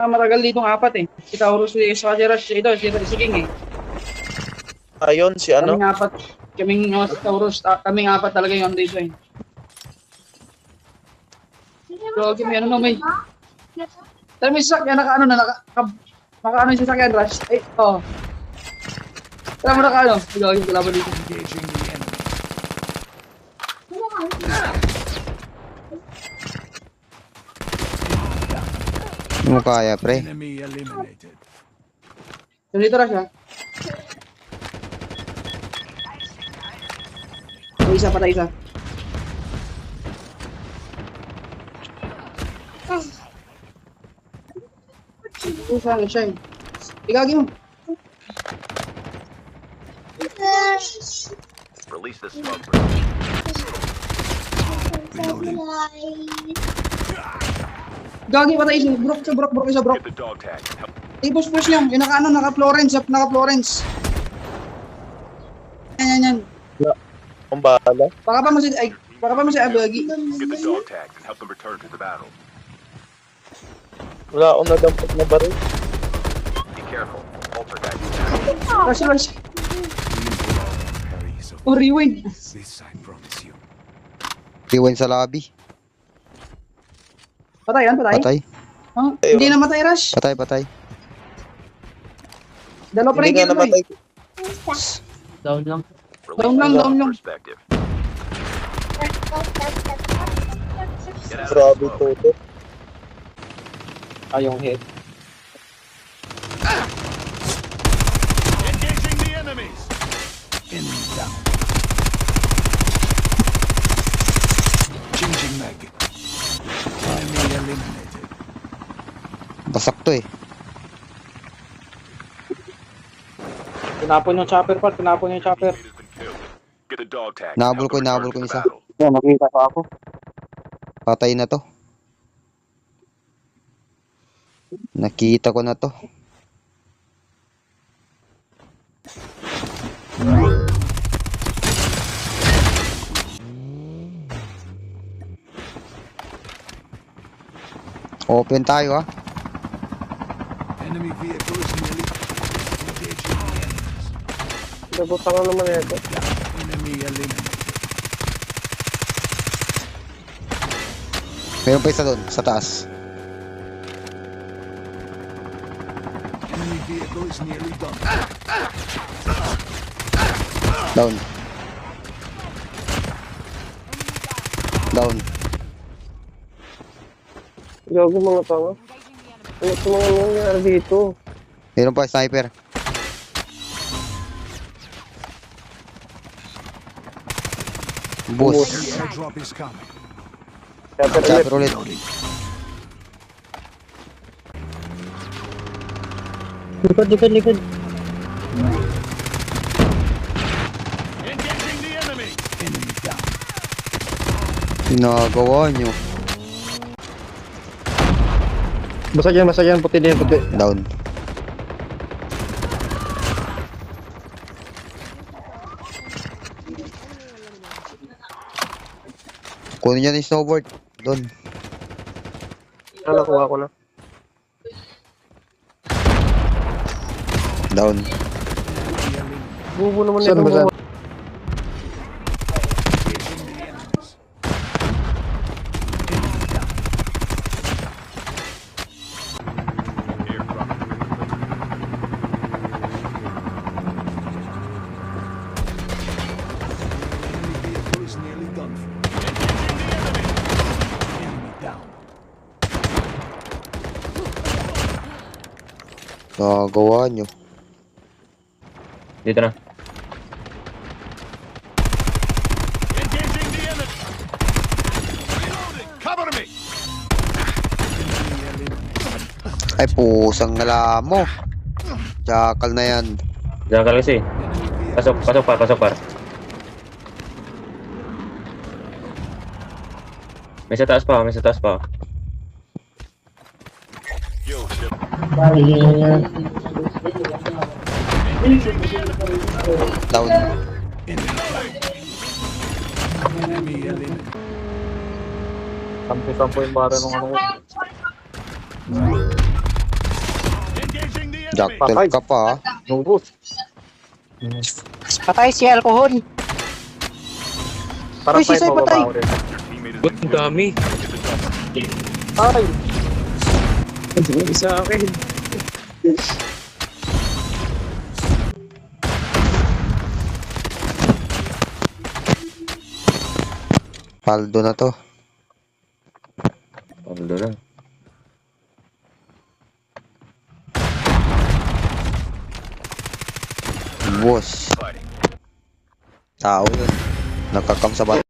Matagal ditong apat eh. Si Taurus, si Rush, ito, si King eh. Ayun, si ano? Kaming apat. Kaming si Taurus, kaming apat talaga yung dito eh. So, may ano no, may... Tara, may sasakyan, naka ano yung sasakyan, Rush. Eh, oh. Tara mo naka ano. Ikaw, yung kalaban dito. Engaging the enemy. Hindi mo kaya, pre. Enemy eliminated. So, dito, Rush ha. O, isa, patay isa. Isa, siya eh. Igagi mo. Release the smoke. Reloading. Gagi, patay isa. Brok isa. Get the dog tag. Help. I-push niya. Yung naka-Florence. Yan. Ang bahala. Baka pa mo si Abagi. Get the dog tags and help them return to the battle. Wala akong nadampot na baril. Be careful. Poltergeist. Rush. Carries of Oh, rewind. this, I promise you. Rewind sa lobby. Patay. Patay. Oh, hindi namatay, Rush. Patay. Dalawa pa rin Hindi nga kill ko namatay. Down lang. Release Down lang. perspective. Get out of Grabe the smoke. toto. Yung head. Engaging the enemies. Enemy down. Changing mag. Enemy eliminated. Basak to eh. Tinapon yung chopper. Lead has been killed. Get the dog tag. and Nahabol help them ko return to the isa. battle. Nakita pa ako. Patay na to. Nakita ko na to. Open tayo ha. Enemy vehicle is nearly engaging the enemies. Nabutan ka naman ito. Enemy eliminated. Meron pa isa doon, sa taas. Enemy vehicle is nearly done. Down. Gago mga tanga. Ano sa mga nangyari dito? Meron pa sniper. Boss. Airdrop is coming. Chopper ulit. Likod. Engaging the enemy. Enemy down. Ginagawa nyo. Basta dyan, puti din, puti. Down. Kunin nyo na yung snowboard. Doon. Nakuha ko na. Down. Bubo naman ito. Engaging the enemies. Enemy down. Airdrop. Enemy vehicle is nearly done for. Engaging the enemy. Enemy down. Nagawa nyo. Dito na. Engaging the enemy. Reloading. Cover me. Enemy eliminated. Ay, pusang ngala mo. Jackal na yan. Diyan ka kasi. Pasok par. May sa taas pa. Yo, ship. Down. Enemy eliminated. Sampo yung bara nung ano. Jackpot ka pa ah. Lubos. Patay si alcohol. Para Uy, si Sai patay. Your teammate has Ba't been ang dami? Ay! Isa akin. Paldo na to. Paldo na. Boss. fighting. Tao yun. Nagkakam sa bat.